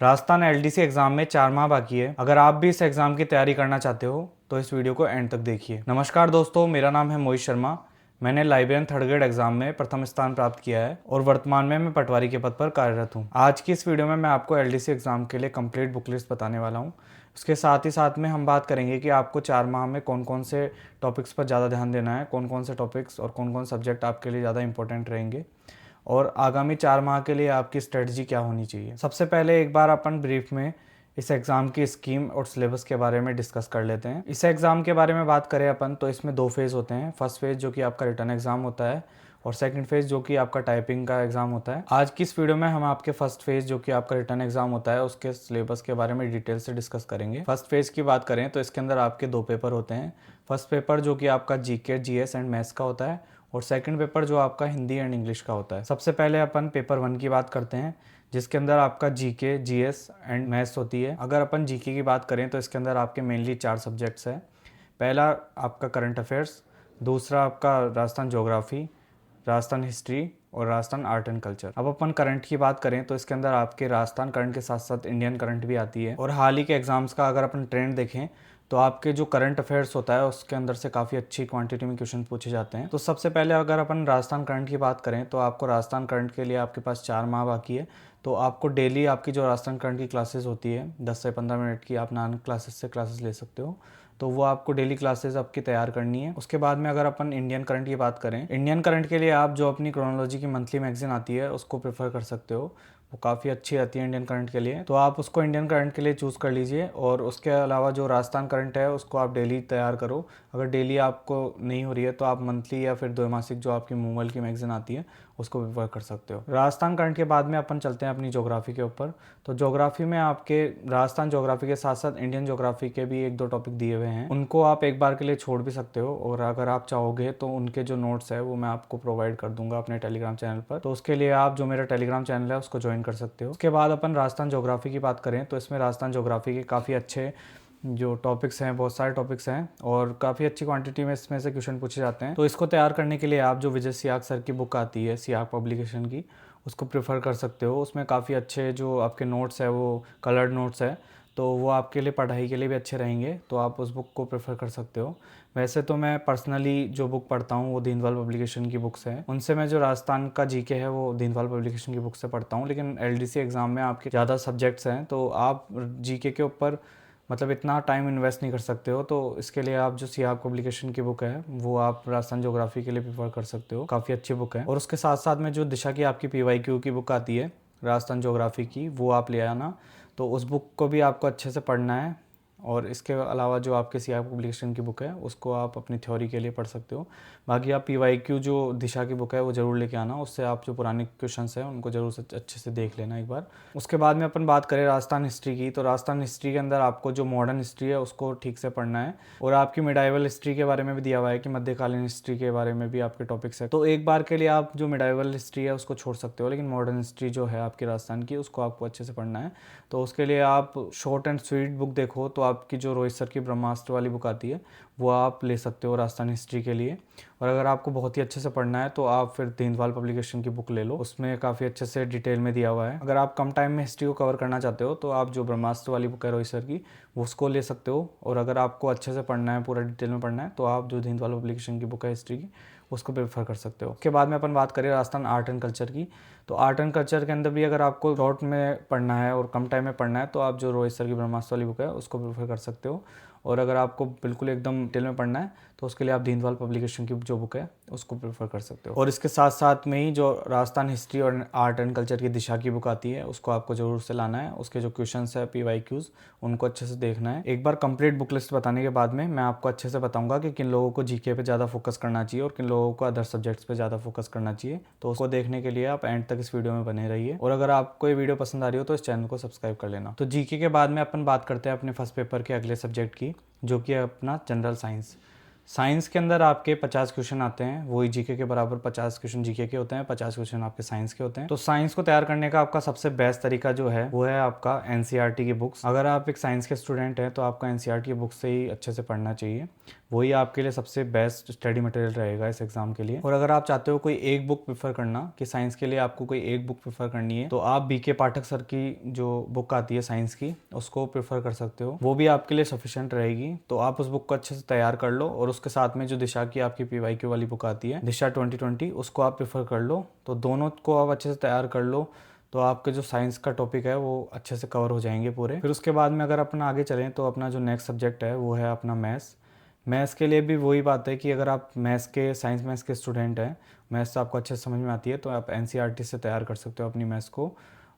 Rajasthan LDC exam में 4 माह बाकी है। अगर आप भी इस एग्जाम की तैयारी करना चाहते हो तो इस वीडियो को एंड तक देखिए। नमस्कार दोस्तों, मेरा नाम है मोहित शर्मा। मैंने लाइब्रेरियन थर्ड ग्रेड एग्जाम में प्रथम स्थान प्राप्त किया है और वर्तमान में मैं पटवारी के पद पर कार्यरत हूँ। आज की इस वीडियो में मैं आपको एलडीसी एग्जाम के लिए कंप्लीट बुक लिस्ट बताने वाला हूँ। उसके साथ ही साथ में हम बात करेंगे कि आपको 4 माह में कौन कौन से टॉपिक्स पर ज़्यादा ध्यान देना है, कौन कौन से टॉपिक्स और कौन कौन सब्जेक्ट आपके लिए ज़्यादा इंपॉर्टेंट रहेंगे और आगामी 4 माह के लिए आपकी स्ट्रेटजी क्या होनी चाहिए। सबसे पहले एक बार अपन ब्रीफ में इस एग्ज़ाम की स्कीम और सिलेबस के बारे में डिस्कस कर लेते हैं। इस एग्ज़ाम के बारे में बात करें अपन तो इसमें 2 फेज़ होते हैं। फर्स्ट फेज़ जो कि आपका रिटर्न एग्ज़ाम होता है और सेकंड फेज़ जो कि आपका टाइपिंग का एग्ज़ाम होता है। आज की इस वीडियो में हम आपके फर्स्ट फेज़ जो कि आपका रिटर्न एग्ज़ाम होता है उसके सिलेबस के बारे में डिटेल से डिस्कस करेंगे। फर्स्ट फेज़ की बात करें तो इसके अंदर आपके 2 पेपर होते हैं। फर्स्ट पेपर जो कि आपका जीके, जीएस एंड मैथ्स का होता है और सेकंड पेपर जो आपका हिंदी एंड इंग्लिश का होता है। सबसे पहले अपन पेपर 1 की बात करते हैं जिसके अंदर आपका जीके, जीएस एंड मैथ्स होती है। अगर अपन जीके की बात करें तो इसके अंदर आपके मेनली 4 सब्जेक्ट्स हैं। पहला आपका करंट अफेयर्स, दूसरा आपका राजस्थान ज्योग्राफी, राजस्थान हिस्ट्री और राजस्थान आर्ट एंड कल्चर। अब अपन करंट की बात करें तो इसके अंदर आपके राजस्थान करंट के साथ साथ इंडियन करंट भी आती है। और हाल ही के एग्जाम्स का अगर अपन ट्रेंड देखें तो आपके जो करंट अफेयर्स होता है उसके अंदर से काफ़ी अच्छी क्वांटिटी में क्वेश्चन पूछे जाते हैं। तो सबसे पहले अगर अपन राजस्थान करंट की बात करें तो आपको राजस्थान करंट के लिए आपके पास 4 माह बाकी है। तो आपको डेली आपकी जो राजस्थान करंट की क्लासेस होती है 10 से 15 मिनट की, आप नान क्लासेस से क्लासेस ले सकते हो। तो वो आपको डेली क्लासेस आपकी तैयार करनी है। उसके बाद में अगर अपन इंडियन करंट की बात करें, इंडियन करंट के लिए आप जो अपनी क्रोनोलॉजी की मंथली मैगजीन आती है उसको प्रेफर कर सकते हो। वो काफ़ी अच्छी रहती है इंडियन करंट के लिए, तो आप उसको इंडियन करंट के लिए चूज़ कर लीजिए। और उसके अलावा जो राजस्थान करंट है उसको आप डेली तैयार करो। अगर डेली आपको नहीं हो रही है तो आप मंथली या फिर द्वैमासिक जो आपकी मूवल की मैगजीन आती है उसको प्रेफर कर सकते हो। राजस्थान करंट के बाद में अपन चलते हैं अपनी ज्योग्राफी के ऊपर। तो ज्योग्राफी में आपके राजस्थान ज्योग्राफी के साथ साथ इंडियन ज्योग्राफी के भी 1-2 टॉपिक दिए हुए हैं, उनको आप एक बार के लिए छोड़ भी सकते हो। और अगर आप चाहोगे तो उनके जो नोट्स है वो मैं आपको प्रोवाइड कर दूंगा अपने टेलीग्राम चैनल पर, तो उसके लिए आप जो मेरा टेलीग्राम चैनल है उसको ज्वाइन कर सकते हो। उसके बाद अपन राजस्थान ज्योग्राफी की बात करें तो इसमें राजस्थान ज्योग्राफी के काफ़ी अच्छे जो टॉपिक्स हैं, बहुत सारे टॉपिक्स हैं और काफ़ी अच्छी क्वांटिटी में इसमें से क्वेश्चन पूछे जाते हैं। तो इसको तैयार करने के लिए आप जो विजय सियाग सर की बुक आती है सियाग पब्लिकेशन की, उसको प्रेफर कर सकते हो। उसमें काफ़ी अच्छे जो आपके नोट्स है वो कलर्ड नोट्स है, तो वो आपके लिए पढ़ाई के लिए भी अच्छे रहेंगे, तो आप उस बुक को प्रेफर कर सकते हो। वैसे तो मैं पर्सनली जो बुक पढ़ता हूँ वो दीनदयाल पब्लिकेशन की बुक्स हैं। उनसे मैं जो राजस्थान का जीके है वो दीनदयाल पब्लिकेशन की बुक से पढ़ता हूँ। लेकिन एलडीसी एग्ज़ाम में आपके ज़्यादा सब्जेक्ट्स हैं तो आप जीके के ऊपर मतलब इतना टाइम इन्वेस्ट नहीं कर सकते हो, तो इसके लिए आप जो सियाग पब्लिकेशन की बुक है वो आप राजस्थान ज्योग्राफी के लिए प्रेफर कर सकते हो। काफ़ी अच्छी बुक है। और उसके साथ साथ में जो दिशा की आपकी पीवाईक्यू की बुक आती है राजस्थान ज्योग्राफी की, वो आप ले आना। तो उस बुक को भी आपको अच्छे से पढ़ना है। और इसके अलावा जो आपके सियाग पब्लिकेशन की बुक है उसको आप अपनी थ्योरी के लिए पढ़ सकते हो। बाकी आप पीवाईक्यू जो दिशा की बुक है वो ज़रूर लेके आना, उससे आप जो पुराने क्वेश्चंस हैं उनको ज़रूर से अच्छे से देख लेना एक बार। उसके बाद में अपन बात करें राजस्थान हिस्ट्री की, तो राजस्थान हिस्ट्री के अंदर आपको जो मॉडर्न हिस्ट्री है उसको ठीक से पढ़ना है। और आपकी मिडाइवल हिस्ट्री के बारे में भी दिया हुआ है कि मध्यकालीन हिस्ट्री के बारे में भी आपके टॉपिक्स है। तो एक बार के लिए आप जो मिडाइवल हिस्ट्री है उसको छोड़ सकते हो, लेकिन मॉडर्न हिस्ट्री जो है आपकी राजस्थान की उसको आपको अच्छे से पढ़ना है। तो उसके लिए आप शॉर्ट एंड स्वीट बुक देखो तो आपकी जो रोहित सर की ब्रह्मास्त्र वाली बुक आती है वो आप ले सकते हो राजस्थान हिस्ट्री के लिए। और अगर आपको बहुत ही अच्छे से पढ़ना है तो आप फिर दीनदयाल पब्लिकेशन की बुक ले लो, उसमें काफ़ी अच्छे से डिटेल में दिया हुआ है। अगर आप कम टाइम में हिस्ट्री को कवर करना चाहते हो तो आप जो ब्रह्मास्त्र वाली बुक है रोहित सर की वो उसको ले सकते हो। और अगर आपको अच्छे से पढ़ना है, पूरा डिटेल में पढ़ना है, तो आप जो दीनदयाल पब्लिकेशन की बुक है हिस्ट्री की उसको प्रेफर कर सकते हो। उसके बाद में अपन बात करें राजस्थान आर्ट एंड कल्चर की, तो आर्ट एंड कल्चर के अंदर भी अगर आपको शॉर्ट में पढ़ना है और कम टाइम में पढ़ना है तो आप जो रोहित सर की ब्रह्मास्त्र वाली बुक है उसको प्रेफर कर सकते हो। और अगर आपको बिल्कुल एकदम डिटेल में पढ़ना है तो उसके लिए आप दीनदयाल पब्लिकेशन की जो बुक है उसको प्रेफर कर सकते हो। और इसके साथ साथ में ही जो राजस्थान हिस्ट्री और आर्ट एंड कल्चर की दिशा की बुक आती है उसको आपको जरूर से लाना है। उसके जो क्वेश्चंस है पीवाईक्यूज उनको अच्छे से देखना है। एक बार कंप्लीट बुक लिस्ट बताने के बाद में मैं आपको अच्छे से बताऊंगा कि किन लोगों को जीके पे ज़्यादा फोकस करना चाहिए और किन लोगों को अदर सब्जेक्ट्स पे ज़्यादा फोकस करना चाहिए। तो उसको देखने के लिए आप एंड तक इस वीडियो में बने रहिए। और अगर आपको ये वीडियो पसंद आ रही हो तो इस चैनल को सब्सक्राइब कर लेना। तो जीके के बाद में अपन बात करते हैं अपने फर्स्ट पेपर के अगले सब्जेक्ट की, जो कि है अपना जनरल साइंस। साइंस के अंदर आपके 50 क्वेश्चन आते हैं, वही जीके के बराबर 50 क्वेश्चन जीके के होते हैं, 50 क्वेश्चन आपके साइंस के होते हैं। तो साइंस को तैयार करने का आपका सबसे बेस्ट तरीका जो है वो है आपका एनसीईआरटी की बुक्स। अगर आप एक साइंस के स्टूडेंट हैं तो आपका एनसीईआरटी की बुक्स से ही अच्छे से पढ़ना चाहिए, वही आपके लिए सबसे बेस्ट स्टडी मटेरियल रहेगा इस एग्जाम के लिए। और अगर आप चाहते हो कोई एक बुक प्रेफर करना कि साइंस के लिए आपको कोई एक बुक प्रेफर करनी है, तो आप बीके पाठक सर की जो बुक आती है साइंस की उसको प्रेफर कर सकते हो, वो भी आपके लिए सफिशिएंट रहेगी। तो आप उस बुक को अच्छे से तैयार कर लो और उसके साथ में जो दिशा की आपकी पीवाईक्यू वाली बुक आती है दिशा 2020, उसको आप प्रेफर कर लो। तो दोनों को आप अच्छे से तैयार कर लो तो आपके जो साइंस का टॉपिक है वो अच्छे से कवर हो जाएंगे पूरे। फिर उसके बाद में अगर अपना आगे चलें तो अपना जो नेक्स्ट सब्जेक्ट है वो है अपना मैथ्स। मैथ्स के लिए भी वही बात है कि अगर आप मैथ्स के साइंस मैथ्स के स्टूडेंट हैं, मैथ्स आपको अच्छे से समझ में आती है, तो आप एनसीईआरटी से तैयार कर सकते हो अपनी मैथ्स को।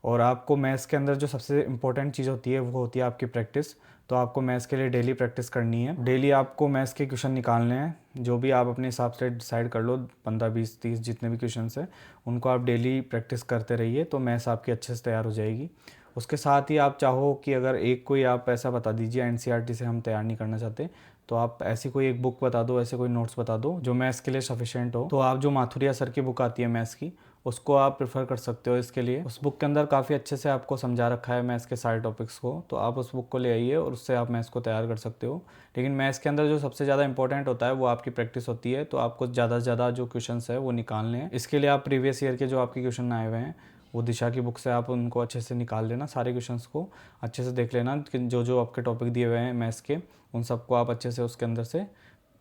और आपको मैथ्स के अंदर जो सबसे इंपॉर्टेंट चीज़ होती है वो होती है आपकी प्रैक्टिस। तो आपको मैथ्स के लिए डेली प्रैक्टिस करनी है, डेली आपको मैथ्स के क्वेश्चन निकालने हैं, जो भी आप अपने हिसाब से डिसाइड कर लो, 15 20 30 जितने भी क्वेश्चन हैं उनको आप डेली प्रैक्टिस करते रहिए, तो मैथ्स आपकी अच्छे से तैयार हो जाएगी। उसके साथ ही आप चाहो कि अगर एक कोई आप ऐसा बता दीजिए एनसीईआरटी से हम तैयार नहीं करना चाहते, तो आप ऐसी कोई एक बुक बता दो, ऐसे कोई नोट्स बता दो जो मैथ्स के लिए सफिशिएंट हो। तो आप जो माथुरिया सर की बुक आती है मैथ्स की, उसको आप प्रेफर कर सकते हो इसके लिए। उस बुक के अंदर काफ़ी अच्छे से आपको समझा रखा है मैथ्स के सारे टॉपिक्स को, तो आप उस बुक को ले आइए और उससे आप मैथ्स को तैयार कर सकते हो। लेकिन मैथ्स के अंदर जो सबसे ज़्यादा इंपॉर्टेंट होता है वो आपकी प्रैक्टिस होती है, तो आपको ज़्यादा से ज़्यादा जो क्वेश्चन है वो निकालने हैं। इसके लिए आप प्रीवियस ईयर के जो आपके क्वेश्चन आए हुए हैं वो दिशा की बुक से आप उनको अच्छे से निकाल लेना, सारे क्वेश्चंस को अच्छे से देख लेना कि जो जो आपके टॉपिक दिए हुए हैं मैथ्स के उन सबको आप अच्छे से उसके अंदर से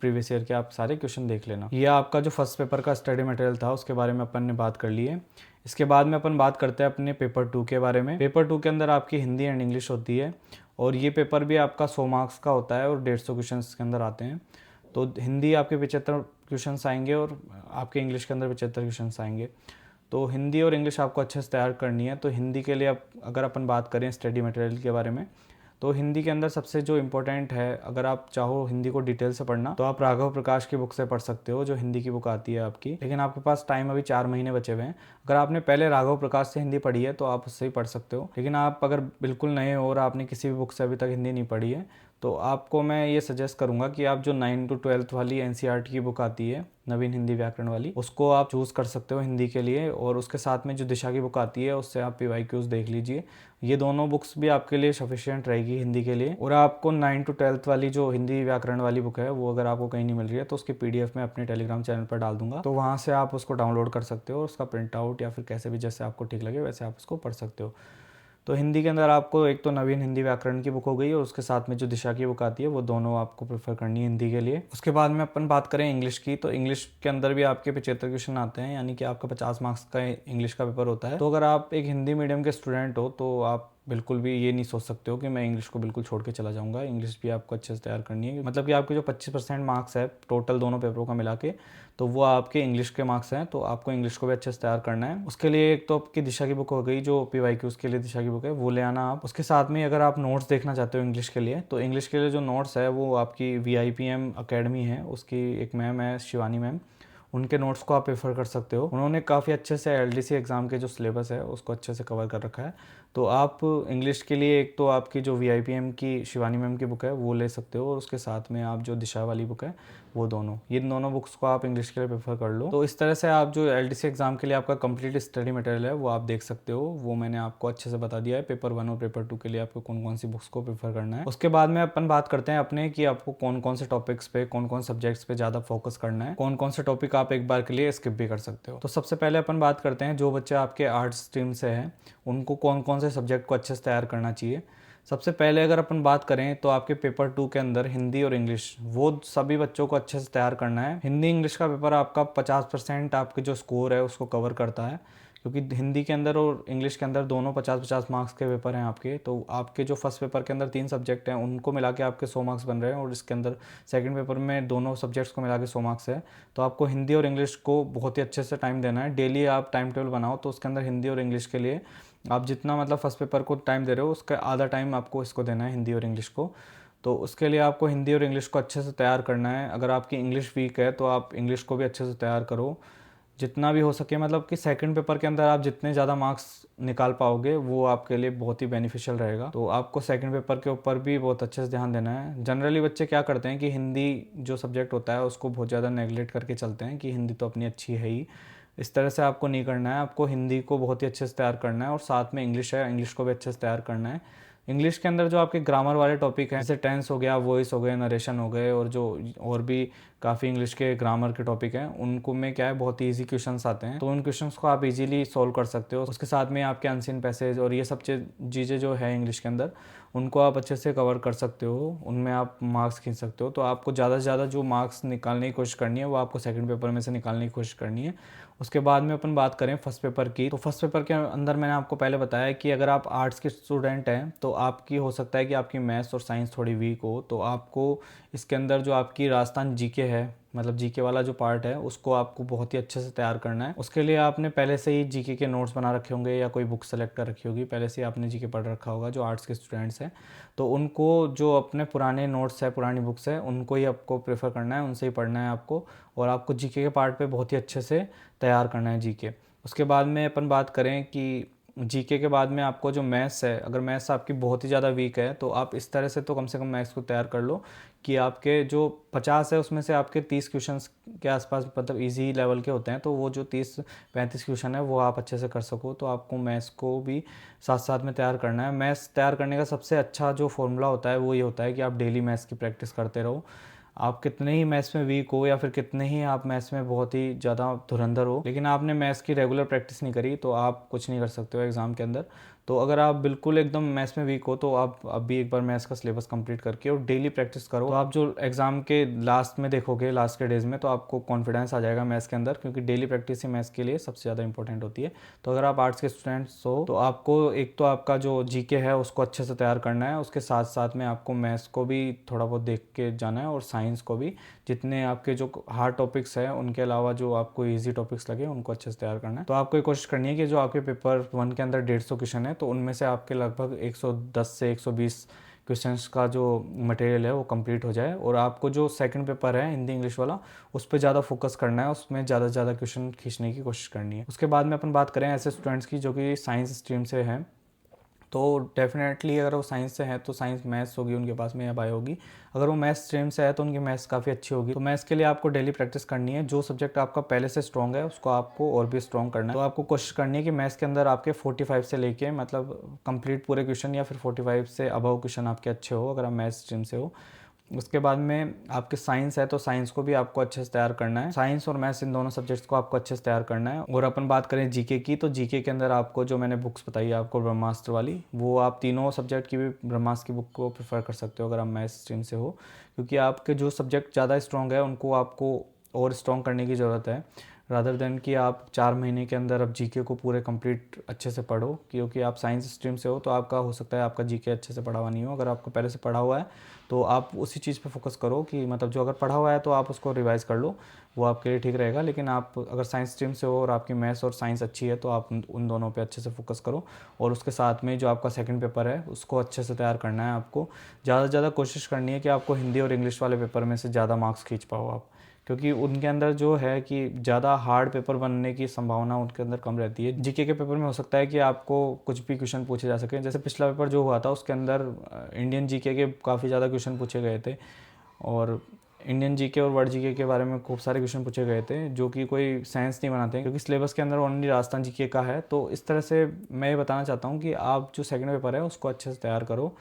प्रीवियस ईयर के आप सारे क्वेश्चन देख लेना। ये आपका जो फर्स्ट पेपर का स्टडी मटेरियल था उसके बारे में अपन ने बात कर ली है। इसके बाद में अपन बात करते हैं अपने पेपर 2 के बारे में। पेपर 2 के अंदर आपकी हिंदी एंड इंग्लिश होती है और ये पेपर भी आपका 100 मार्क्स का होता है और 150 क्वेश्चन के अंदर आते हैं। तो हिंदी आपके 75 क्वेश्चन आएंगे और आपके इंग्लिश के अंदर 75 क्वेश्चन आएंगे। तो हिंदी और इंग्लिश आपको अच्छे से तैयार करनी है। तो हिंदी के लिए अब अगर अपन बात करें स्टडी मटेरियल के बारे में, तो हिंदी के अंदर सबसे जो इम्पोर्टेंट है, अगर आप चाहो हिंदी को डिटेल से पढ़ना तो आप राघव प्रकाश की बुक से पढ़ सकते हो, जो हिंदी की बुक आती है आपकी। लेकिन आपके पास टाइम अभी 4 महीने बचे हुए हैं। अगर आपने पहले राघव प्रकाश से हिंदी पढ़ी है तो आप उससे ही पढ़ सकते हो। लेकिन आप अगर बिल्कुल नए हो और आपने किसी भी बुक से अभी तक हिंदी नहीं पढ़ी है, तो आपको मैं ये सजेस्ट करूंगा कि आप जो 9 to 12 वाली एनसीईआरटी की बुक आती है नवीन हिंदी व्याकरण वाली, उसको आप चूज़ कर सकते हो हिंदी के लिए। और उसके साथ में जो दिशा की बुक आती है उससे आप पीवाईक्यूज देख लीजिए। ये दोनों बुक्स भी आपके लिए सफिशिएंट रहेगी हिंदी के लिए। और आपको 9 to 12 वाली जो हिंदी व्याकरण वाली बुक है वो अगर आपको कहीं नहीं मिल रही है तो उसकी पीडीएफ में अपने टेलीग्राम चैनल पर डाल दूंगा, तो वहाँ से आप उसको डाउनलोड कर सकते हो। उसका प्रिंट आउट या फिर कैसे भी जैसे आपको ठीक लगे वैसे आप उसको पढ़ सकते हो। तो हिंदी के अंदर आपको एक तो नवीन हिंदी व्याकरण की बुक हो गई और उसके साथ में जो दिशा की बुक आती है वो दोनों आपको प्रेफर करनी है हिंदी के लिए। उसके बाद में अपन बात करें इंग्लिश की, तो इंग्लिश के अंदर भी आपके 75 क्वेश्चन आते हैं, यानी कि आपका 50 मार्क्स का इंग्लिश का पेपर होता है। तो अगर आप एक हिंदी मीडियम के स्टूडेंट हो तो आप बिल्कुल भी ये नहीं सोच सकते हो कि मैं इंग्लिश को बिल्कुल छोड़ के चला जाऊंगा। इंग्लिश भी आपको अच्छे से तैयार करनी है, मतलब कि आपके जो 25% मार्क्स है टोटल दोनों पेपरों का मिला के, तो वो आपके इंग्लिश के मार्क्स हैं। तो आपको इंग्लिश को भी अच्छे से तैयार करना है। उसके लिए एक तो आपकी दिशा की बुक हो गई, जो पीवाईक्यूज के लिए दिशा की बुक है, वो ले आना आप। उसके साथ में अगर आप नोट्स देखना चाहते हो इंग्लिश के लिए, तो इंग्लिश के लिए जो नोट्स है वो आपकी VIPM अकेडमी है, उसकी एक मैम है शिवानी मैम, उनके नोट्स को आप प्रेफर कर सकते हो। उन्होंने काफ़ी अच्छे से LDC एग्ज़ाम के जो सिलेबस है उसको अच्छे से कवर कर रखा है। तो आप इंग्लिश के लिए एक तो आपकी जो VIPM की शिवानी मैम की बुक है वो ले सकते हो और उसके साथ में आप जो दिशा वाली बुक है वो दोनों, ये दोनों बुक्स को आप इंग्लिश के लिए प्रेफर कर लो। तो इस तरह से आप जो LDC एग्ज़ाम के लिए आपका कंप्लीट स्टडी मटेरियल है वो आप देख सकते हो। वो मैंने आपको अच्छे से बता दिया है पेपर 1 और पेपर 2 के लिए आपको कौन कौन सी बुक्स को प्रेफर करना है। उसके बाद में अपन बात करते हैं अपने कि आपको कौन कौन से टॉपिक्स पे, कौन कौन सब्जेक्ट्स पे ज़्यादा फोकस करना है, कौन कौन से टॉपिक आप एक बार के लिए स्किप भी कर सकते हो। तो सबसे पहले अपन बात करते हैं जो बच्चे आपके आर्ट्स स्ट्रीम से हैं उनको कौन कौन से सब्जेक्ट को अच्छे से तैयार करना चाहिए। सबसे पहले अगर अपन बात करें तो आपके पेपर 2 के अंदर हिंदी और इंग्लिश, वो सभी बच्चों को अच्छे से तैयार करना है। हिंदी इंग्लिश का पेपर आपका 50% आपके जो स्कोर है उसको कवर करता है, क्योंकि हिंदी के अंदर और इंग्लिश के अंदर दोनों 50-50 मार्क्स के पेपर हैं आपके। तो आपके जो फर्स्ट पेपर के अंदर 3 सब्जेक्ट हैं उनको मिला के आपके 100 मार्क्स बन रहे हैं और इसके अंदर सेकंड पेपर में दोनों सब्जेक्ट्स को मिला के 100 मार्क्स है। तो आपको हिंदी और इंग्लिश को बहुत ही अच्छे से टाइम देना है। डेली आप टाइम टेबल बनाओ तो उसके अंदर हिंदी और इंग्लिश के लिए आप जितना मतलब फर्स्ट पेपर को टाइम दे रहे हो उसका आधा टाइम आपको इसको देना है, हिंदी और इंग्लिश को। तो उसके लिए आपको हिंदी और इंग्लिश को अच्छे से तैयार करना है। अगर आपकी इंग्लिश वीक है तो आप इंग्लिश को भी अच्छे से तैयार करो। जितना भी हो सके मतलब कि सेकंड पेपर के अंदर आप जितने ज़्यादा मार्क्स निकाल पाओगे वो आपके लिए बहुत ही बेनिफिशियल रहेगा। तो आपको सेकंड पेपर के ऊपर भी बहुत अच्छे से ध्यान देना है। जनरली बच्चे क्या करते हैं कि हिंदी जो सब्जेक्ट होता है उसको बहुत ज़्यादा नेगलेक्ट करके चलते हैं कि हिंदी तो अपनी अच्छी है ही। इस तरह से आपको नहीं करना है। आपको हिंदी को बहुत ही अच्छे से तैयार करना है और साथ में इंग्लिश है, इंग्लिश को भी अच्छे से तैयार करना है। इंग्लिश के अंदर जो आपके ग्रामर वाले टॉपिक हैं जैसे टेंस हो गया, वॉइस हो गए, नरेशन हो गए और जो और भी काफ़ी इंग्लिश के ग्रामर के टॉपिक हैं उनको में क्या है बहुत ही ईजी क्वेश्चंस आते हैं, तो उन क्वेश्चंस को आप इजीली सॉल्व कर सकते हो। उसके साथ में आपके अनसीन पैसेज और ये सब चीज़ें जो है इंग्लिश के अंदर उनको आप अच्छे से कवर कर सकते हो, उनमें आप मार्क्स खींच सकते हो। तो आपको ज़्यादा से ज़्यादा जो मार्क्स निकालने की कोशिश करनी है वो आपको सेकंड पेपर में से निकालने की कोशिश करनी है। उसके बाद में अपन बात करें फर्स्ट पेपर की, तो फर्स्ट पेपर के अंदर मैंने आपको पहले बताया कि अगर आप आर्ट्स के स्टूडेंट हैं तो आपकी हो सकता है कि आपकी मैथ्स और साइंस थोड़ी वीक हो, तो आपको इसके अंदर जो आपकी राजस्थान जीके है मतलब जीके वाला जो पार्ट है उसको आपको बहुत ही अच्छे से तैयार करना है। उसके लिए आपने पहले से ही जीके के नोट्स बना रखे होंगे या कोई बुक सेलेक्ट कर रखी होगी, पहले से ही आपने जीके पढ़ रखा होगा जो आर्ट्स के स्टूडेंट्स हैं। तो उनको जो अपने पुराने नोट्स है, पुरानी बुक्स है, उनको ही आपको प्रेफर करना है, उनसे ही पढ़ना है आपको। और आपको जीके के पार्ट पे बहुत ही अच्छे से तैयार करना है जीके। उसके बाद में अपन बात करें कि जीके के बाद में आपको जो मैथ्स है, अगर मैथ्स आपकी बहुत ही ज़्यादा वीक है तो आप इस तरह से तो कम से कम मैथ्स को तैयार कर लो कि आपके जो 50 है उसमें से आपके 30 क्वेश्चंस के आसपास मतलब इजी लेवल के होते हैं, तो वो जो 30-35 क्वेश्चन है वो आप अच्छे से कर सको। तो आपको मैथ्स को भी साथ साथ में तैयार करना है। मैथ्स तैयार करने का सबसे अच्छा जो फॉर्मूला होता है वो ये होता है कि आप डेली मैथ्स की प्रैक्टिस करते रहो। आप कितने ही मैथ्स में वीक हो या फिर कितने ही आप मैथ्स में बहुत ही ज़्यादा धुरंधर हो, लेकिन आपने मैथ्स की रेगुलर प्रैक्टिस नहीं करी तो आप कुछ नहीं कर सकते हो एग्ज़ाम के अंदर। तो अगर आप बिल्कुल एकदम मैथ्स में वीक हो तो आप अभी एक बार मैथ्स का सिलेबस कंप्लीट करके और डेली प्रैक्टिस करो, तो आप जो एग्ज़ाम के लास्ट में देखोगे, लास्ट के डेज में, तो आपको कॉन्फिडेंस आ जाएगा मैथ्स के अंदर, क्योंकि डेली प्रैक्टिस ही मैथ्स के लिए सबसे ज़्यादा इंपॉर्टेंट होती है। तो अगर आप आर्ट्स के स्टूडेंट्स हो तो आपको एक तो आपका जो जीके है उसको अच्छे से तैयार करना है, उसके साथ साथ में आपको मैथ्स को भी थोड़ा बहुत देख के जाना है और साइंस को भी। जितने आपके जो हार्ड टॉपिक्स हैं उनके अलावा जो आपको इजी टॉपिक्स लगे उनको अच्छे से तैयार करना है। तो आपको ये कोशिश करनी है कि जो आपके पेपर 1 के अंदर 150 क्वेश्चन है तो उनमें से आपके लगभग 110 से 120 क्वेश्चंस का जो मटेरियल है वो कंप्लीट हो जाए। और आपको जो सेकंड पेपर है हिंदी इंग्लिश वाला उस पर ज़्यादा फोकस करना है, उसमें ज़्यादा से ज़्यादा क्वेश्चन खींचने की कोशिश करनी है। उसके बाद में अपन बात करें ऐसे स्टूडेंट्स की जो कि साइंस स्ट्रीम से हैं, तो डेफिनेटली अगर वो साइंस से है तो साइंस मैथ्स होगी उनके पास में या बायो होगी। अगर वो मैथ्स स्ट्रीम से है तो उनकी मैथ्स काफ़ी अच्छी होगी। तो मैथ्स के लिए आपको डेली प्रैक्टिस करनी है। जो सब्जेक्ट आपका पहले से स्ट्रॉन्ग है उसको आपको और भी स्ट्रॉन्ग करना है। तो आपको कोशिश करनी है कि मैथ्स के अंदर आपके 45 से लेके मतलब कंप्लीट पूरे क्वेश्चन या फिर 45 से अबव क्वेश्चन आपके अच्छे हो अगर आप मैथ्स स्ट्रीम से हो। उसके बाद में आपके साइंस है तो साइंस को भी आपको अच्छे से तैयार करना है। साइंस और मैथ्स इन दोनों सब्जेक्ट्स को आपको अच्छे से तैयार करना है। और अपन बात करें जीके की, तो जीके के अंदर आपको जो मैंने बुक्स बताई आपको ब्रह्मास्त्र वाली, वो आप तीनों सब्जेक्ट की भी ब्रह्मास्त्र की बुक को प्रेफर कर सकते हो अगर आप मैथ्स स्ट्रीम से हो, क्योंकि आपके जो सब्जेक्ट ज़्यादा स्ट्रॉन्ग है उनको आपको और स्ट्रॉन्ग करने की ज़रूरत है, रादर देन कि आप 4 महीने के अंदर अब जीके को पूरे कंप्लीट अच्छे से पढ़ो। क्योंकि आप साइंस स्ट्रीम से हो तो आपका हो सकता है आपका जीके अच्छे से पढ़ा हुआ नहीं हो। अगर आपको पहले से पढ़ा हुआ है तो आप उसी चीज़ पे फोकस करो कि मतलब जो अगर पढ़ा हुआ है तो आप उसको रिवाइज़ कर लो, वो आपके लिए ठीक रहेगा। लेकिन आप अगर साइंस स्ट्रीम से हो और आपकी मैथ्स और साइंस अच्छी है तो आप उन दोनों पे अच्छे से फोकस करो। और उसके साथ में जो आपका सेकंड पेपर है उसको अच्छे से तैयार करना है। आपको ज़्यादा से ज़्यादा कोशिश करनी है कि आपको हिंदी और इंग्लिश वाले पेपर में से ज़्यादा मार्क्स खींच पाओ आप, क्योंकि उनके अंदर जो है कि ज़्यादा हार्ड पेपर बनने की संभावना उनके अंदर कम रहती है। जीके के पेपर में हो सकता है कि आपको कुछ भी क्वेश्चन पूछे जा सके। जैसे पिछला पेपर जो हुआ था उसके अंदर इंडियन जीके के काफ़ी ज़्यादा क्वेश्चन पूछे गए थे और इंडियन जीके और वर्ल्ड जीके के बारे में खूब सारे क्वेश्चन पूछे गए थे जो कि कोई सेंस नहीं बनाते हैं, क्योंकि सिलेबस के अंदर ओनली राजस्थान जीके का है। तो इस तरह से मैं ये बताना चाहता हूँ कि आप जो सेकंड पेपर है उसको अच्छे से तैयार करो।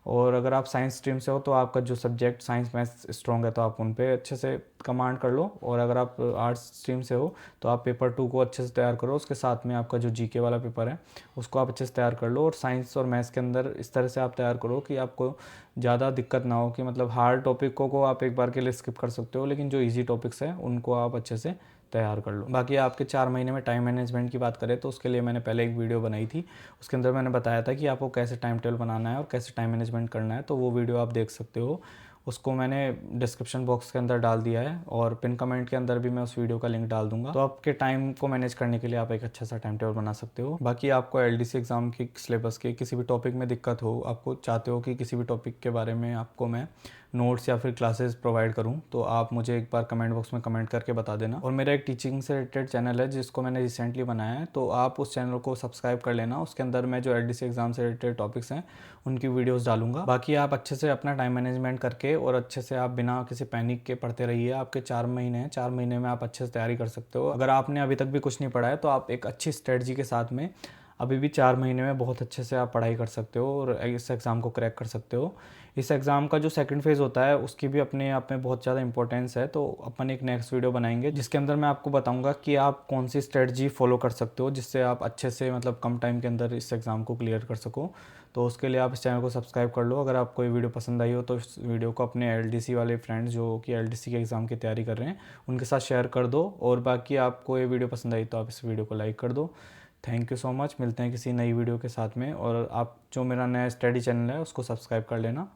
और अगर आप साइंस स्ट्रीम से हो तो आपका जो सब्जेक्ट साइंस मैथ्स स्ट्रॉन्ग है तो आप उन पे अच्छे से कमांड कर लो। और अगर आप आर्ट्स स्ट्रीम से हो तो आप पेपर 2 को अच्छे से तैयार करो। उसके साथ में आपका जो जीके वाला पेपर है उसको आप अच्छे से तैयार कर लो। और साइंस और मैथ्स के अंदर इस तरह से आप तैयार करो कि आपको ज़्यादा दिक्कत ना हो, कि मतलब हार्ड टॉपिकों को आप एक बार के लिए स्किप कर सकते हो, लेकिन जो ईजी टॉपिक्स हैं उनको आप अच्छे से तैयार कर लो। बाकी आपके 4 महीने में टाइम मैनेजमेंट की बात करें तो उसके लिए मैंने पहले एक वीडियो बनाई थी, उसके अंदर मैंने बताया था कि आपको कैसे टाइम टेबल बनाना है और कैसे टाइम मैनेजमेंट करना है। तो वो वीडियो आप देख सकते हो, उसको मैंने डिस्क्रिप्शन बॉक्स के अंदर डाल दिया है और पिन कमेंट के अंदर भी मैं उस वीडियो का लिंक डाल दूंगा। तो आपके टाइम को मैनेज करने के लिए आप एक अच्छा सा टाइम टेबल बना सकते हो। बाकी आपको एलडीसी एग्ज़ाम की सिलेबस के किसी भी टॉपिक में दिक्कत हो, आपको चाहते हो कि किसी भी टॉपिक के बारे में आपको मैं नोट्स या फिर क्लासेस प्रोवाइड करूं, तो आप मुझे एक बार कमेंट बॉक्स में कमेंट करके बता देना। और मेरा एक टीचिंग से रिलेटेड चैनल है जिसको मैंने रिसेंटली बनाया है, तो आप उस चैनल को सब्सक्राइब कर लेना। उसके अंदर मैं जो एलडीसी एग्जाम से रिलेटेड टॉपिक्स हैं उनकी वीडियोस डालूंगा। बाकी आप अच्छे से अपना टाइम मैनेजमेंट करके और अच्छे से आप बिना किसी पैनिक के पढ़ते रहिए। आपके 4 महीने हैं, 4 महीने में आप अच्छे से तैयारी कर सकते हो। अगर आपने अभी तक भी कुछ नहीं पढ़ा है तो आप एक अच्छी स्ट्रेटजी के साथ में अभी भी 4 महीने में बहुत अच्छे से आप पढ़ाई कर सकते हो और इस एग्ज़ाम को क्रैक कर सकते हो। इस एग्ज़ाम का जो सेकंड फेज़ होता है उसकी भी अपने आप में बहुत ज़्यादा इंपॉर्टेंस है, तो अपन एक नेक्स्ट वीडियो बनाएंगे जिसके अंदर मैं आपको बताऊंगा कि आप कौन सी स्ट्रेटजी फॉलो कर सकते हो जिससे आप अच्छे से मतलब कम टाइम के अंदर इस एग्ज़ाम को क्लियर कर सको। तो उसके लिए आप इस चैनल को सब्सक्राइब कर लो। अगर आपको ये वीडियो पसंद आई हो तो इस वीडियो को अपने एलडीसी वाले फ्रेंड्स जो कि एलडीसी के एग्ज़ाम की तैयारी कर रहे हैं उनके साथ शेयर कर दो। और बाकी आपको ये वीडियो पसंद आई तो आप इस वीडियो को लाइक कर दो। Thank you so much. मिलते हैं किसी नई वीडियो के साथ में। और आप जो मेरा नया स्टडी चैनल है उसको सब्सक्राइब कर लेना।